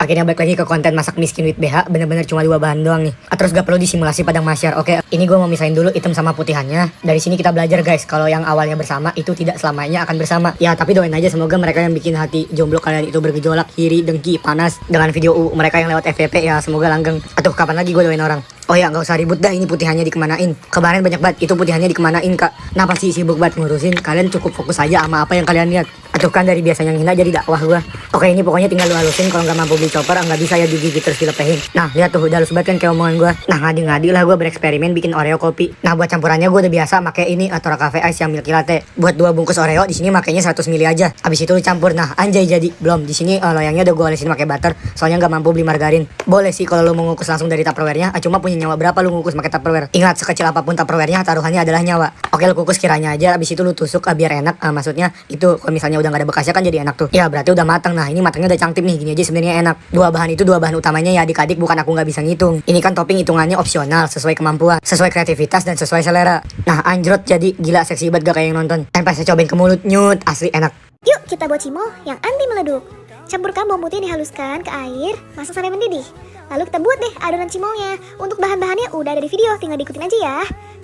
Akhirnya balik lagi ke konten masak miskin with BH. Bener-bener cuma 2 bahan doang nih. Terus gak perlu disimulasi padang masyar. Oke, ini gue mau misahin dulu hitam sama putihannya. Dari sini kita belajar guys, kalau yang awalnya bersama itu tidak selamanya akan bersama. Ya tapi doain aja semoga mereka yang bikin hati jomblo kalian itu bergejolak, iri, dengki, panas dengan video mereka yang lewat FYP ya semoga langgeng. Atau kapan lagi gue doain orang. Oh ya nggak usah ribut dah, ini putihannya dikemanain. Kemarin banyak banget itu putihannya dikemanain kak. Kenapa sih sibuk banget ngurusin? Kalian cukup fokus aja sama apa yang kalian lihat. Atau kan dari biasanya yang hina jadi dakwah gua. Oke ini pokoknya tinggal lu halusin, kalau nggak mampu beli chopper nggak bisa ya digigit terus dilepehin. Nah lihat tuh udah halus banget kan kayak omongan gua. Nah ngadi-ngadi lah gua bereksperimen bikin Oreo kopi. Nah buat campurannya gua udah biasa pakai ini Atora Cafe Ice yang milky latte. Buat 2 bungkus Oreo di sini makainya 100 ml aja. Abis itu dicampur. Nah anjay jadi belum di sini loyangnya udah gua olesin pakai butter. Soalnya nggak mampu beli margarin. Boleh sih kalau lu mau ngukus langsung dari Tupperware-nya. Cuma punya nyawa berapa lu ngukus pakai Tupperware? Ingat sekecil apapun Tupperware-nya taruhannya adalah nyawa. Oke lu kukus kiranya aja. Abis itu lu tusuk biar enak. Maksudnya itu kalau misalnya udah nggak ada bekasnya kan jadi enak tuh. Ya berarti udah matang. Nah ini matangnya udah cangkip nih. Gini aja sebenarnya enak. 2 bahan itu 2 bahan utamanya ya adik-adik, bukan aku nggak bisa ngitung. Ini kan topping hitungannya opsional sesuai kemampuan, sesuai kreativitas dan sesuai selera. Nah anjrot jadi gila seksi banget gak kayak yang nonton. Sampai saya cobain ke mulut nyut asli enak. Yuk kita buat cimol yang anti meleduk. Campurkan bawang putih dihaluskan ke air, masak sampai mendidih. Lalu kita buat deh adonan cimolnya. Untuk bahan-bahannya udah ada di video, tinggal diikutin aja ya.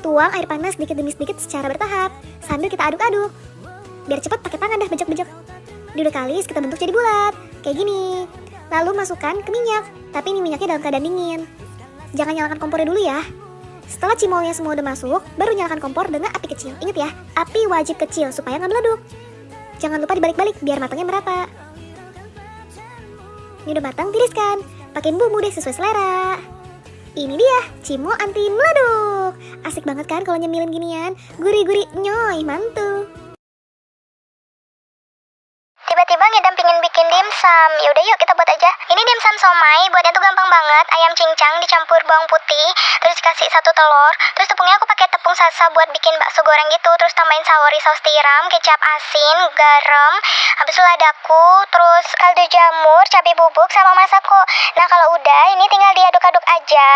Tuang air panas sedikit demi sedikit secara bertahap, sambil kita aduk-aduk. Biar cepet pakai tangan dah bejek-bejek. Diudah kalis kita bentuk jadi bulat, kayak gini. Lalu masukkan ke minyak, tapi ini minyaknya dalam keadaan dingin. Jangan nyalakan kompornya dulu ya. Setelah cimolnya semua udah masuk, baru nyalakan kompor dengan api kecil. Ingat ya, api wajib kecil supaya nggak meleduk. Jangan lupa dibalik-balik biar matangnya merata. Ini udah matang, tiriskan. Pakein bumbu deh sesuai selera. Ini dia, cimol anti meleduk. Asik banget kan kalau nyemilin ginian. Gurih-gurih, nyoy, mantul. Tiba-tiba ngidam pingin bikin dimsum. Yaudah yuk kita buat aja. Ini dimsum somai, buatnya tuh gampang banget. Ayam cincang dicampur bawang putih, terus kasih 1 telur. Terus tepungnya aku pakai tepung salsa buat bikin bakso goreng gitu. Terus tambahin saori saus tiram, kecap asin, garam, habis itu ladaku, terus kaldu jamur, cabai bubuk sama masako. Nah kalau udah ini tinggal diaduk-aduk aja.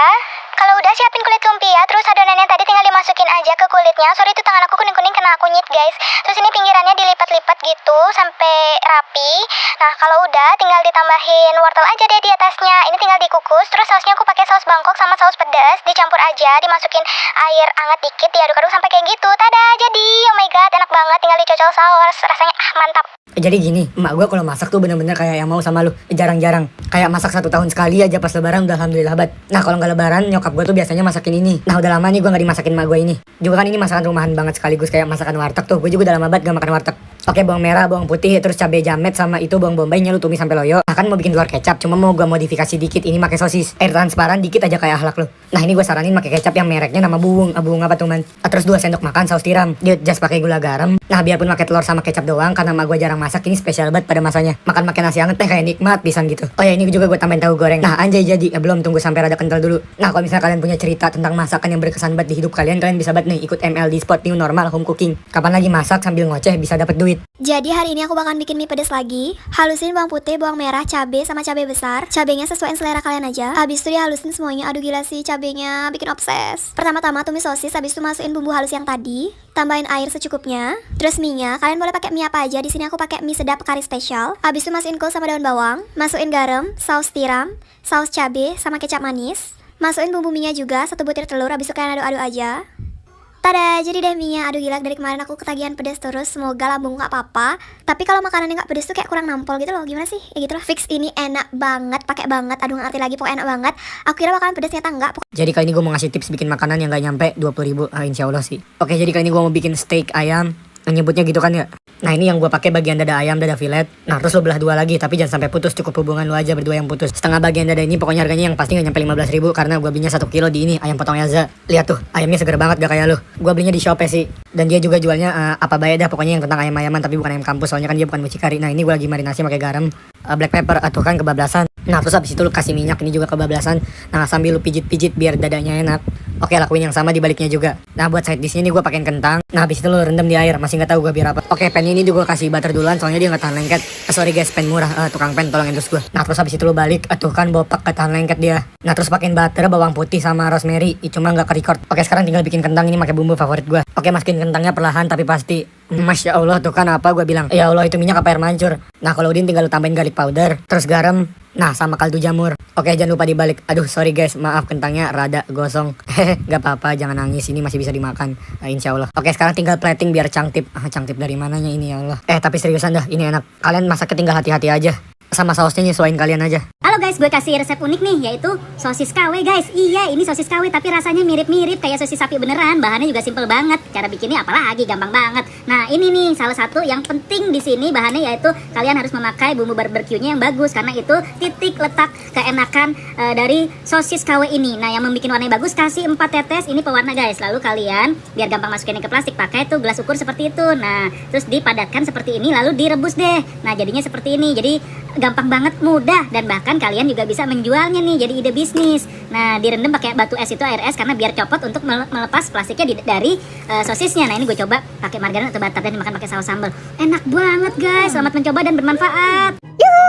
Kalau udah siapin kulit lumpia, terus adonannya tadi tinggal dimasukin aja ke kulitnya. Sorry itu tangan aku kuning-kuning kena kunyit guys. Terus ini pinggirannya dilipat-lipat gitu sampai rapi. Nah kalau udah tinggal ditambahin wortel aja deh di atasnya. Ini tinggal dikukus. Terus sausnya aku pakai saus Bangkok sama saus pedas. Dicampur aja, dimasukin air hangat dikit, diaduk-aduk sampai kayak gitu. Tada jadi, oh my god enak banget. Tinggal dicocol saus, rasanya mantap. Jadi gini, emak gue kalau masak tuh bener-bener kayak yang mau sama lu. Jarang-jarang. Kayak masak 1 tahun sekali aja pas lebaran udah alhamdulillah banget. Nah kalau nggak lebaran nyokap gue tuh biasanya masakin ini. Nah udah lama nih gue nggak dimasakin emak gue ini. Juga kan ini masakan rumahan banget sekaligus kayak masakan warteg tuh. Gue juga udah lama banget gak makan warteg. Oke bawang merah, bawang putih, terus cabai jamet sama itu bawang bombaynya lu tumis sampai loyo. Nah kan mau bikin telur kecap, cuma mau gue modifikasi dikit. Ini pakai sosis, air transparan dikit aja kayak akhlak lu. Nah ini gue saranin pakai kecap yang mereknya nama Buung. Buung apa tuh man? Terus 2 sendok makan saus tiram. Dia just pakai gula garam. Nah biarpun pakai telur sama kecap doang, karena emak gue jarang masak, ini spesial banget pada masanya. Makan pakai nasi hangat teh kayak nikmat pisan gitu. Oh ya ini juga gue tambahin tahu goreng. Nah anjay jadi, belum, tunggu sampai rada kental dulu. Nah kalau misalnya kalian punya cerita tentang masakan yang berkesan banget di hidup kalian bisa banget nih ikut MLD Spot New Normal Home Cooking. Kapan lagi masak sambil ngoceh bisa dapat duit. Jadi hari ini aku bakalan bikin mie pedas lagi. Halusin bawang putih, bawang merah, cabai sama cabai besar. Cabainya sesuaiin selera kalian aja. Habis itu dihalusin semuanya. Aduh gila sih cabainya bikin obses. Pertama-tama tumis sosis, habis itu masukin bumbu halus yang tadi. Tambahin air secukupnya. Terus mie-nya, kalian boleh pakai mie apa aja. Di sini aku pakai mie sedap kari spesial. Habis itu masukin kol sama daun bawang. Masukin garam, saus tiram, saus cabai sama kecap manis. Masukin bumbu mie-nya juga, 1 butir telur. Habis itu kalian aduk-aduk aja. Tada, jadi deh mie-nya. Aduh gila, dari kemarin aku ketagihan pedas terus. Semoga lambung gak apa-apa. Tapi kalau makanannya gak pedas tuh kayak kurang nampol gitu loh. Gimana sih? Ya gitu loh. Fix ini enak banget, pakai banget. Aduh gak ngerti lagi, pokoknya enak banget. Aku kira bakalan pedas, ternyata enggak. Jadi kali ini gue mau ngasih tips bikin makanan yang gak nyampe 20.000. Insya Allah sih. Oke jadi kali ini gue mau bikin steak ayam. Nyebutnya gitu kan ya. Nah ini yang gue pakai bagian dada ayam, dada filet. Nah terus lo belah 2 lagi, tapi jangan sampai putus. Cukup hubungan lo aja berdua yang putus. Setengah bagian dada ini pokoknya harganya yang pasti gak nyampe 15.000. Karena gue belinya 1 kilo di ini ayam potong Yaza. Lihat tuh ayamnya seger banget gak kayak lo. Gue belinya di Shopee sih. Dan dia juga jualnya apa bayar dah pokoknya yang tentang ayam-ayaman, tapi bukan ayam kampus. Soalnya kan dia bukan mucikari. Nah ini gue lagi marinasi pakai garam, black pepper atau kan kebablasan. Nah terus habis itu lu kasih minyak, ini juga kebablasan. Nah sambil lu pijit-pijit biar dadanya enak. Oke lakuin yang sama di baliknya juga. Nah buat side dish ini gue pakein kentang. Nah habis itu lu rendam di air, masih nggak tahu gue biar apa. Oke pan ini gue kasih butter duluan soalnya dia nggak tahan lengket. Sorry guys, pan murah, tukang pan tolong endorse gue. Nah terus habis itu lu balik, tuh kan bopak gak tahan lengket dia. Nah terus pakein butter, bawang putih sama rosemary. Cuma nggak ke-record. Oke sekarang tinggal bikin kentang ini pakai bumbu favorit gue. Oke masukin kentangnya perlahan tapi pasti. Masya Allah tuh kan apa gue bilang. Ya Allah itu minyak apa air mancur. Nah kalau udin tinggal lu tambahin garlic powder, terus garam. Nah, sama kaldu jamur. Oke, jangan lupa dibalik. Aduh, sorry guys, maaf kentangnya rada gosong. Hehe, gak apa-apa, jangan nangis. Ini masih bisa dimakan, insya Allah. Oke, sekarang tinggal plating biar cangtip. Cangtip dari mananya ini ya Allah. Tapi seriusan dah, ini enak. Kalian masaknya tinggal hati-hati aja. Sama sausnya nyesuaiin kalian aja. Halo guys, gue kasih resep unik nih, yaitu sosis KW guys. Iya, ini sosis KW tapi rasanya mirip-mirip kayak sosis sapi beneran. Bahannya juga simple banget. Cara bikinnya apalagi gampang banget. Nah, ini nih salah satu yang penting di sini bahannya, yaitu kalian harus memakai bumbu barbeque-nya yang bagus, karena itu titik letak keenakan dari sosis KW ini. Nah, yang membuat warnanya bagus, kasih 4 tetes ini pewarna guys. Lalu kalian biar gampang masukinnya ke plastik, pakai tuh gelas ukur seperti itu. Nah, terus dipadatkan seperti ini lalu direbus deh. Nah, jadinya seperti ini. Jadi gampang banget, mudah, dan bahkan kalian juga bisa menjualnya nih jadi ide bisnis. Nah, direndam pakai batu es, itu air es, karena biar copot untuk melepas plastiknya dari sosisnya. Nah, ini gue coba pakai margarin atau butter dan dimakan pakai saus sambal. Enak banget guys, selamat mencoba dan bermanfaat.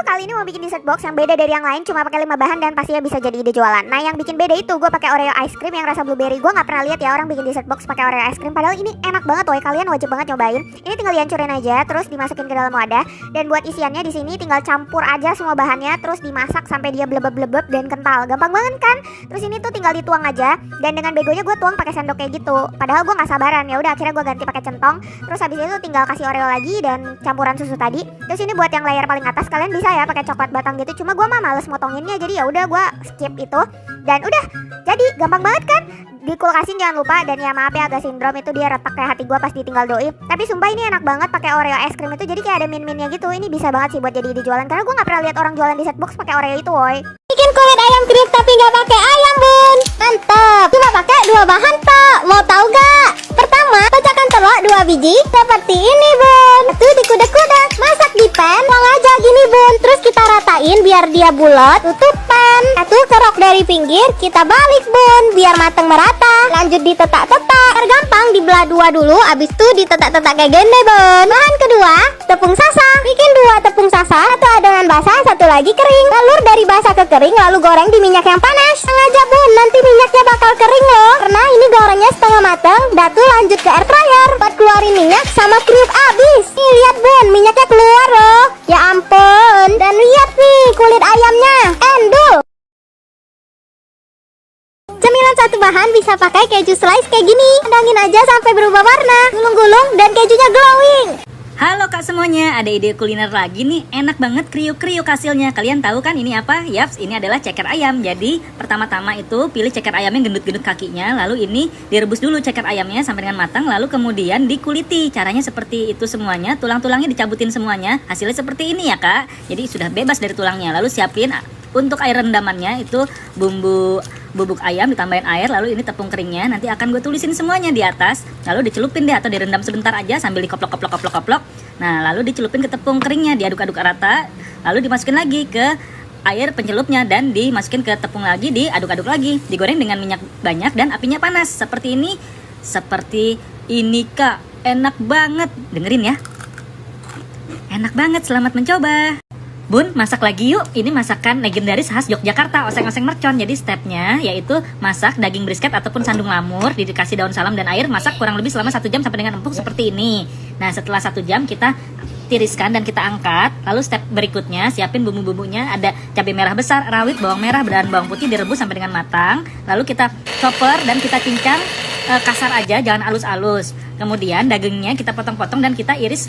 Kali ini mau bikin dessert box yang beda dari yang lain, cuma pakai 5 bahan dan pastinya bisa jadi ide jualan. Nah, yang bikin beda itu gue pakai Oreo ice cream yang rasa blueberry. Gue nggak pernah lihat ya orang bikin dessert box pakai Oreo ice cream, padahal ini enak banget woy. Kalian wajib banget nyobain. Ini tinggal dihancurin aja, terus dimasukin ke dalam wadah. Dan buat isiannya di sini tinggal campur aja semua bahannya, terus dimasak sampai dia blebeb-blebeb dan kental. Gampang banget kan? Terus ini tuh tinggal dituang aja, dan dengan begonya gue tuang pakai sendok kayak gitu. Padahal gue nggak sabaran, ya udah akhirnya gue ganti pakai centong. Terus habis itu tinggal kasih Oreo lagi dan campuran susu tadi. Terus ini buat yang layer paling atas, kalian bisa ya pakai coklat batang gitu, cuma gue mah males motonginnya, jadi ya udah gue skip itu. Dan udah jadi gampang banget kan. Dikulkasin jangan lupa, dan ya maaf ya agak sindrom, itu dia retak kayak hati gue pas ditinggal doi. Tapi sumpah ini enak banget pakai Oreo es krim itu, jadi kayak ada min-minnya gitu. Ini bisa banget sih buat jadi ide jualan, karena gue nggak pernah lihat orang jualan dessert box pakai Oreo itu woy. Bikin kulit ayam kriuk tapi nggak pakai ayam bun. Mantap. Cuma pakai 2 bahan tok. Mau tahu gak? Pertama, pecahkan telur 2 biji seperti ini bun. Itu dikudak-kudak. Masak di pan, tuang aja gini bun. Terus kita ratain biar dia bulat. Tutup pan. Satu kerok dari pinggir, kita balik bun biar mateng merata. Lanjut ditetak-tetak. Tergampang dibelah 2 dulu, abis itu ditetak-tetak kayak gini bun. Bahan kedua, tepung sasa. Bikin 2 tepung sasa, satu adonan basah, satu lagi kering. Telur dari basah ke kering lalu goreng di minyak yang panas. Sengaja bun, nanti minyaknya bakal kering loh, karena ini gorengnya setengah mateng. Datu lanjut ke air fryer buat keluarin minyak sama kriuk abis. Nih lihat bun, minyaknya keluar loh. Ya ampun. Dan lihat nih kulit ayamnya endul. Cemilan satu bahan bisa pakai keju slice kayak gini. Pandangin aja sampai berubah warna, gulung-gulung dan kejunya glowing. Halo kak semuanya, ada ide kuliner lagi nih. Enak banget, kriuk-kriuk hasilnya. Kalian tahu kan ini apa? Yaps, ini adalah ceker ayam. Jadi pertama-tama itu pilih ceker ayam yang gendut-gendut kakinya. Lalu ini direbus dulu ceker ayamnya sampai dengan matang. Lalu kemudian dikuliti. Caranya seperti itu semuanya. Tulang-tulangnya dicabutin semuanya. Hasilnya seperti ini ya kak. Jadi sudah bebas dari tulangnya. Lalu siapin untuk air rendamannya itu bubuk ayam ditambahin air, lalu ini tepung keringnya nanti akan gue tulisin semuanya di atas, lalu dicelupin deh atau direndam sebentar aja sambil dikoplok-koplok. Nah, lalu dicelupin ke tepung keringnya, diaduk-aduk rata, lalu dimasukin lagi ke air pencelupnya dan dimasukin ke tepung lagi, diaduk-aduk lagi, digoreng dengan minyak banyak dan apinya panas. Seperti ini kak, enak banget. Dengerin ya, enak banget, selamat mencoba. Bun, masak lagi yuk. Ini masakan legendaris khas Yogyakarta, oseng-oseng mercon. Jadi stepnya yaitu masak daging brisket ataupun sandung lamur, dikasih daun salam dan air, masak kurang lebih selama 1 jam sampai dengan empuk seperti ini. Nah, setelah 1 jam kita tiriskan dan kita angkat. Lalu step berikutnya siapin bumbu-bumbunya, ada cabai merah besar, rawit, bawang merah dan bawang putih, direbus sampai dengan matang. Lalu kita chopper dan kita cincang kasar aja, jangan halus-halus. Kemudian dagingnya kita potong-potong dan kita iris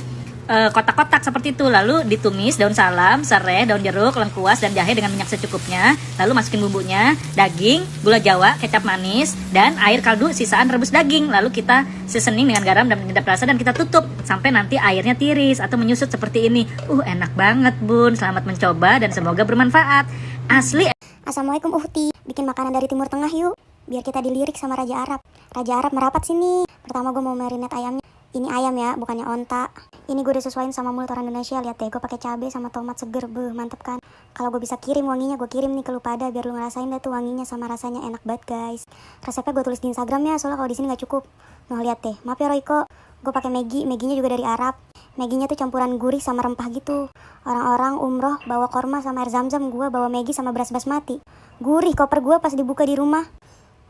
kotak-kotak seperti itu. Lalu ditumis daun salam, serai, daun jeruk, lengkuas dan jahe dengan minyak secukupnya. Lalu masukin bumbunya, daging, gula jawa, kecap manis dan air kaldu sisaan rebus daging. Lalu kita seasoning dengan garam dan penyedap rasa dan kita tutup sampai nanti airnya tiris atau menyusut seperti ini. Enak banget bun, selamat mencoba dan semoga bermanfaat. Asli. Assalamualaikum uhti. Bikin makanan dari Timur Tengah yuk, biar kita dilirik sama Raja Arab. Raja Arab merapat sini. Pertama gue mau marinate ayamnya. Ini ayam ya, bukannya onta. Ini gue udah sesuaiin sama mulut orang Indonesia. Lihat deh, gue pakai cabai sama tomat seger. Mantep kan? Kalau gue bisa kirim wanginya, gue kirim nih ke lu pada biar lu ngerasain deh tuh wanginya sama rasanya enak banget guys. Resepnya gue tulis di Instagram ya, soalnya kalau di sini nggak cukup. Nah lihat deh, maaf ya Royko. Gue pakai Magginya juga dari Arab. Magginya tuh campuran gurih sama rempah gitu. Orang-orang umroh bawa korma sama air zam-zam, gue bawa Maggi sama beras basmati. Gurih koper gue pas dibuka di rumah.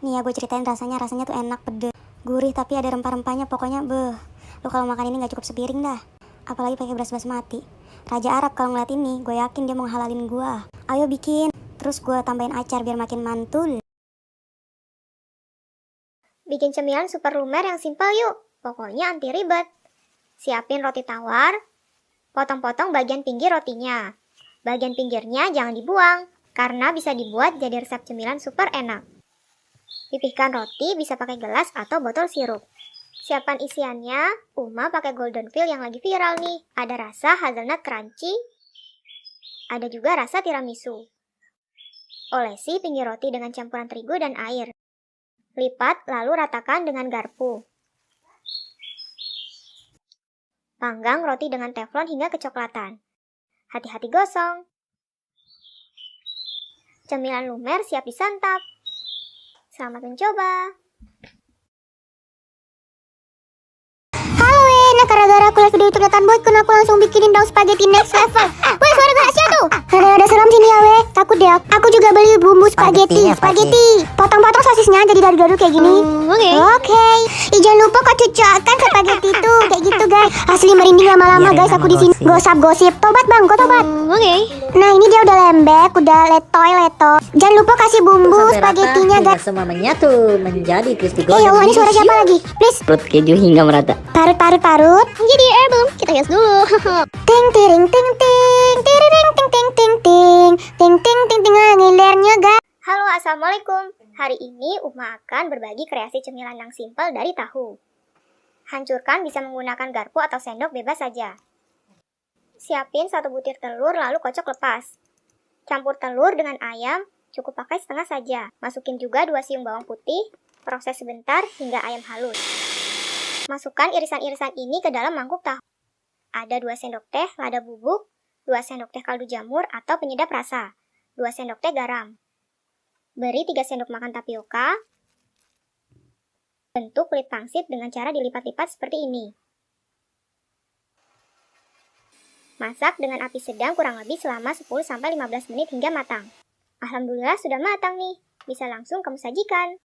Nih ya gue ceritain rasanya tuh enak, pedes, gurih tapi ada rempah-rempahnya, pokoknya lu kalau makan ini nggak cukup sepiring dah, apalagi pakai beras basmati. Raja Arab kalau ngeliat ini, gue yakin dia mau halalin gue. Ayo bikin, terus gue tambahin acar biar makin mantul. Bikin cemilan super lumer yang simpel yuk. Pokoknya anti ribet. Siapin roti tawar. Potong-potong bagian pinggir rotinya. Bagian pinggirnya jangan dibuang, karena bisa dibuat jadi resep cemilan super enak. Pipihkan roti bisa pakai gelas atau botol sirup. Siapkan isiannya, Uma pakai golden fill yang lagi viral nih. Ada rasa hazelnut crunchy, ada juga rasa tiramisu. Olesi pinggir roti dengan campuran terigu dan air. Lipat lalu ratakan dengan garpu. Panggang roti dengan teflon hingga kecoklatan. Hati-hati gosong. Cemilan lumer siap disantap. Selamat mencoba. Nah, gara-gara aku lihat video itu Nathan Boy, aku langsung bikinin dong spaghetti next level. Weh, suara rahasia tuh. Ada seram sini ya, weh. Takut deh. Aku juga beli bumbu spaghetti. Potong-potong sosisnya jadi dadu-dadu kayak gini. Oke. Jangan lupa kau cucokkan spaghetti itu kayak gitu, guys. Asli merinding lama-lama, guys. Aku di sini gosip. Tobat, Bang. Kau tobat. Nah, ini dia udah lembek, udah letoy. Jangan lupa kasih bumbu spagettinya, guys. Semua menyatu menjadi crispy Ya Allah, ini suara siapa lagi? Please. Perut keju hingga merata. Parut. Jadi belum, kita gas dulu. Ting tiring ting ting tiring ting ting ting ting ting ting ting ting ngilernya, guys. Halo, assalamualaikum. Hari ini Uma akan berbagi kreasi cemilan yang simpel dari tahu. Hancurkan bisa menggunakan garpu atau sendok bebas saja. Siapin 1 butir telur lalu kocok lepas. Campur telur dengan ayam, cukup pakai setengah saja. Masukin juga 2 siung bawang putih, proses sebentar hingga ayam halus. Masukkan irisan-irisan ini ke dalam mangkuk tahu. Ada 2 sendok teh lada bubuk, 2 sendok teh kaldu jamur atau penyedap rasa, 2 sendok teh garam. Beri 3 sendok makan tapioka. Bentuk kulit pangsit dengan cara dilipat-lipat seperti ini. Masak dengan api sedang kurang lebih selama 10-15 menit hingga matang. Alhamdulillah sudah matang nih. Bisa langsung kamu sajikan.